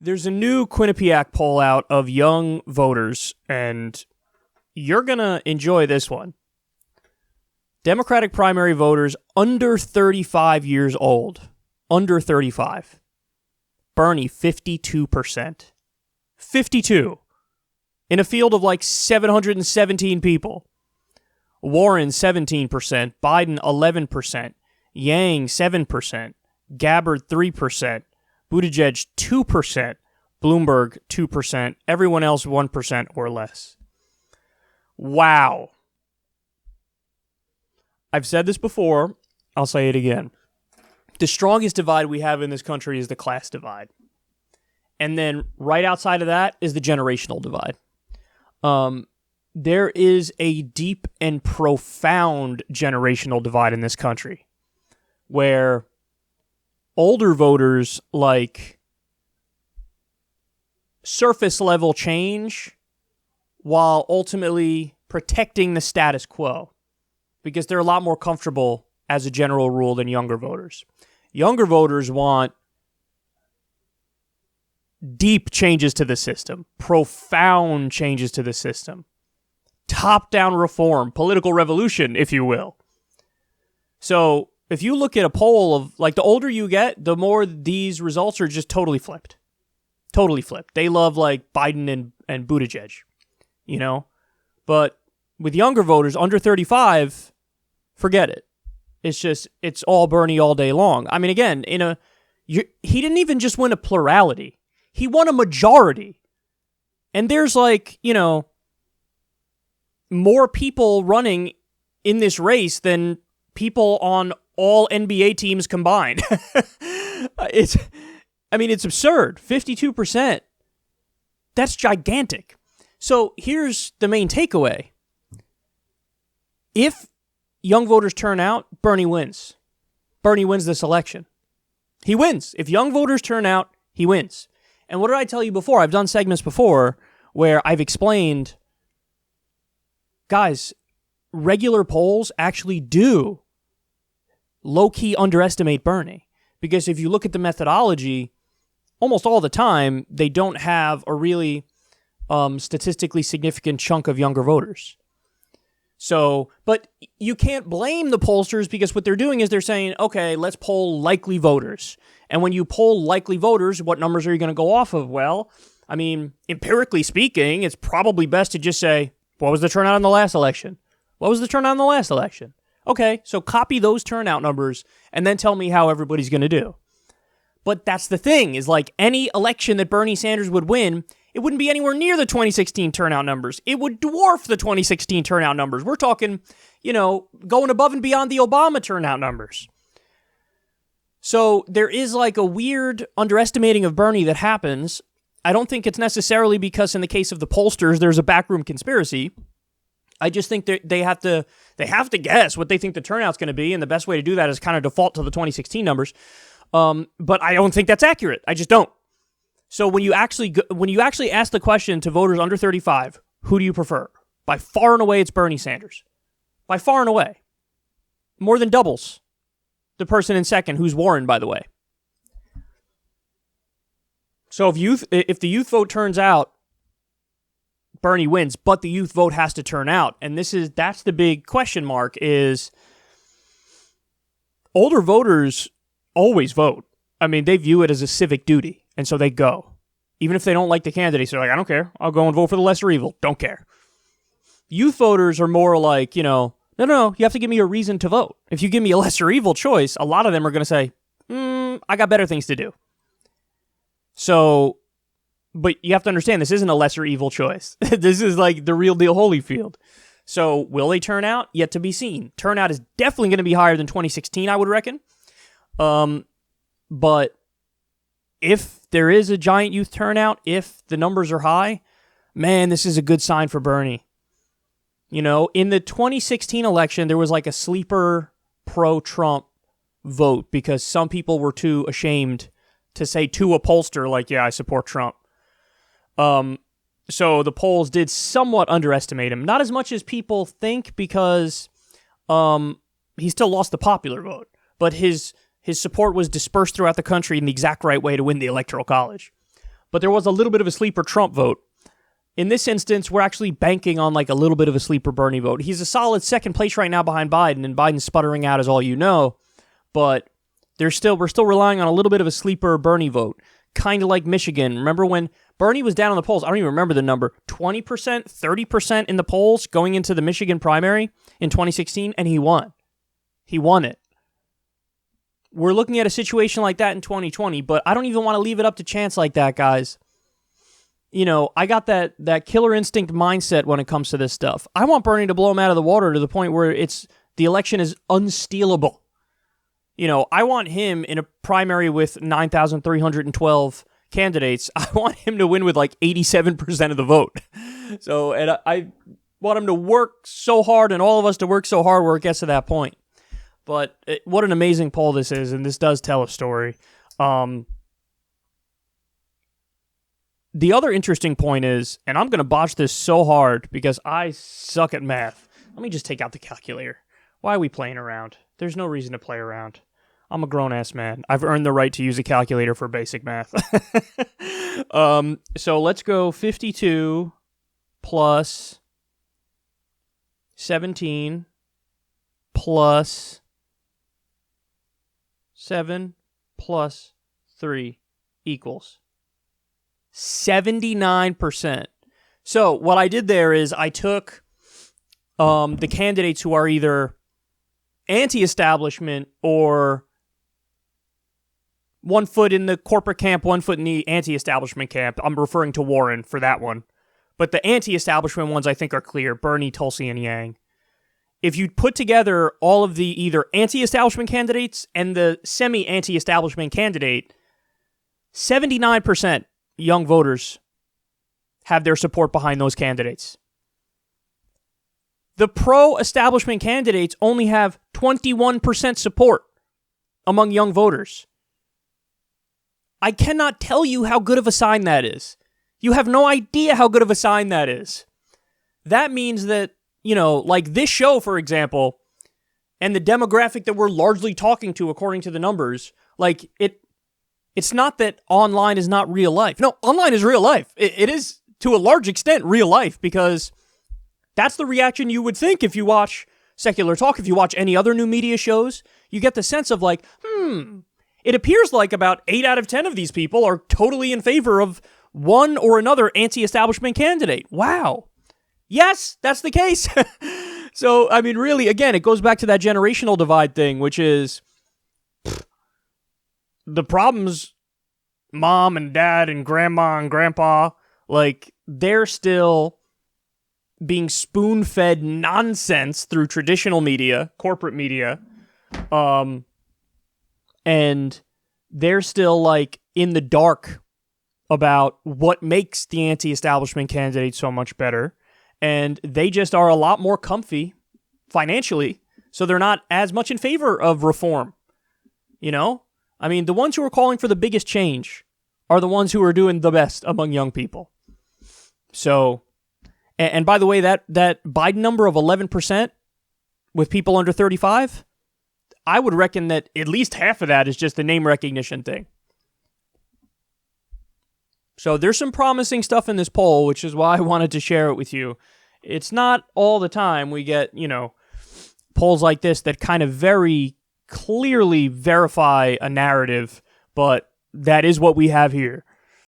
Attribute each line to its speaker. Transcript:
Speaker 1: There's a new Quinnipiac poll out of young voters, and you're going to enjoy this one. Democratic primary voters under 35 years old. Under 35. Bernie, 52%. 52. In a field of like 717 people. Warren, 17%. Biden, 11%. Yang, 7%. Gabbard, 3%. Buttigieg, 2%. Bloomberg, 2%. Everyone else, 1% or less. Wow. I've said this before. I'll say it again. The strongest divide we have in this country is the class divide. And then right outside of that is the generational divide. There is a deep and profound generational divide in this country where older voters like surface level change while ultimately protecting the status quo because they're a lot more comfortable as a general rule than younger voters. Younger voters want deep changes to the system, profound changes to the system, top-down reform, political revolution, if you will. So if you look at a poll of, like, the older you get, the more these results are just totally flipped. Totally flipped. They love, like, Biden and Buttigieg, you know? But with younger voters, under 35, forget it. It's all Bernie all day long. I mean, again, he didn't even just win a plurality. He won a majority. And there's like, you know, more people running in this race than people on all NBA teams combined. It's absurd. 52%. That's gigantic. So here's the main takeaway. If young voters turn out, Bernie wins. Bernie wins this election. He wins. If young voters turn out, he wins. And what did I tell you before? I've done segments before where I've explained, guys, regular polls actually do low-key underestimate Bernie. Because if you look at the methodology, almost all the time, they don't have a really statistically significant chunk of younger voters. So, but you can't blame the pollsters because what they're doing is they're saying, okay, let's poll likely voters. And when you poll likely voters, what numbers are you going to go off of? Well, I mean, empirically speaking, it's probably best to just say, what was the turnout in the last election? What was the turnout in the last election? Okay, so copy those turnout numbers and then tell me how everybody's going to do. But that's the thing, is like any election that Bernie Sanders would win, it wouldn't be anywhere near the 2016 turnout numbers. It would dwarf the 2016 turnout numbers. We're talking, you know, going above and beyond the Obama turnout numbers. So there is like a weird underestimating of Bernie that happens. I don't think it's necessarily because in the case of the pollsters, there's a backroom conspiracy. I just think they have to guess what they think the turnout's going to be, and the best way to do that is kind of default to the 2016 numbers. But I don't think that's accurate. I just don't. So when you actually ask the question to voters under 35, who do you prefer? By far and away, it's Bernie Sanders. By far and away. More than doubles the person in second, who's Warren, by the way. So if the youth vote turns out, Bernie wins, but the youth vote has to turn out. And that's the big question mark is older voters always vote. I mean, they view it as a civic duty, and so they go. Even if they don't like the candidates, they're like, I don't care. I'll go and vote for the lesser evil. Don't care. Youth voters are more like, you know, no, you have to give me a reason to vote. If you give me a lesser evil choice, a lot of them are going to say, I got better things to do. So, but you have to understand, this isn't a lesser evil choice. This is like the real deal Holyfield. So, will they turn out? Yet to be seen. Turnout is definitely going to be higher than 2016, I would reckon. But if there is a giant youth turnout, if the numbers are high, man, this is a good sign for Bernie. You know, in the 2016 election, there was like a sleeper pro-Trump vote because some people were too ashamed to say to a pollster, like, yeah, I support Trump. So the polls did somewhat underestimate him. Not as much as people think because he still lost the popular vote. But his support was dispersed throughout the country in the exact right way to win the Electoral College. but there was a little bit of a sleeper Trump vote. In this instance, we're actually banking on like a little bit of a sleeper Bernie vote. He's a solid second place right now behind Biden, and Biden's sputtering out as all you know, but we're still relying on a little bit of a sleeper Bernie vote, kind of like Michigan. Remember when Bernie was down in the polls? I don't even remember the number, 20%, 30% in the polls going into the Michigan primary in 2016, and he won. He won it. We're looking at a situation like that in 2020, but I don't even want to leave it up to chance like that, guys. You know, I got that killer instinct mindset when it comes to this stuff. I want Bernie to blow him out of the water to the point where the election is unstealable. You know, I want him in a primary with 9,312 candidates. I want him to win with like 87% of the vote. So, and I want him to work so hard, and all of us to work so hard where it gets to that point. But what an amazing poll this is, and this does tell a story. The other interesting point is, and I'm going to botch this so hard because I suck at math. Let me just take out the calculator. Why are we playing around? There's no reason to play around. I'm a grown-ass man. I've earned the right to use a calculator for basic math. So let's go 52 plus 17 plus 7 plus 3 equals 79%. So what I did there is I took the candidates who are either anti-establishment or one foot in the corporate camp, one foot in the anti-establishment camp. I'm referring to Warren for that one. But the anti-establishment ones I think are clear. Bernie, Tulsi, and Yang. If you put together all of the either anti-establishment candidates and the semi-anti-establishment candidate, 79% young voters have their support behind those candidates. The pro-establishment candidates only have 21% support among young voters. I cannot tell you how good of a sign that is. You have no idea how good of a sign that is. That means that, you know, like this show, for example, and the demographic that we're largely talking to according to the numbers, like it's not that online is not real life. No, online is real life. It is, to a large extent, real life, because that's the reaction you would think if you watch Secular Talk, if you watch any other new media shows. You get the sense of like, it appears like about 8 out of 10 of these people are totally in favor of one or another anti-establishment candidate. Wow. Yes, that's the case. So, I mean, really, again, it goes back to that generational divide thing, which is the problems mom and dad and grandma and grandpa, like, they're still being spoon-fed nonsense through traditional media, corporate media, and they're still, like, in the dark about what makes the anti-establishment candidate so much better, and they just are a lot more comfy financially, so they're not as much in favor of reform, you know? I mean, the ones who are calling for the biggest change are the ones who are doing the best among young people. So, and by the way, that Biden number of 11% with people under 35, I would reckon that at least half of that is just the name recognition thing. So there's some promising stuff in this poll, which is why I wanted to share it with you. It's not all the time we get, you know, polls like this that kind of very clearly verify a narrative, but that is what we have here.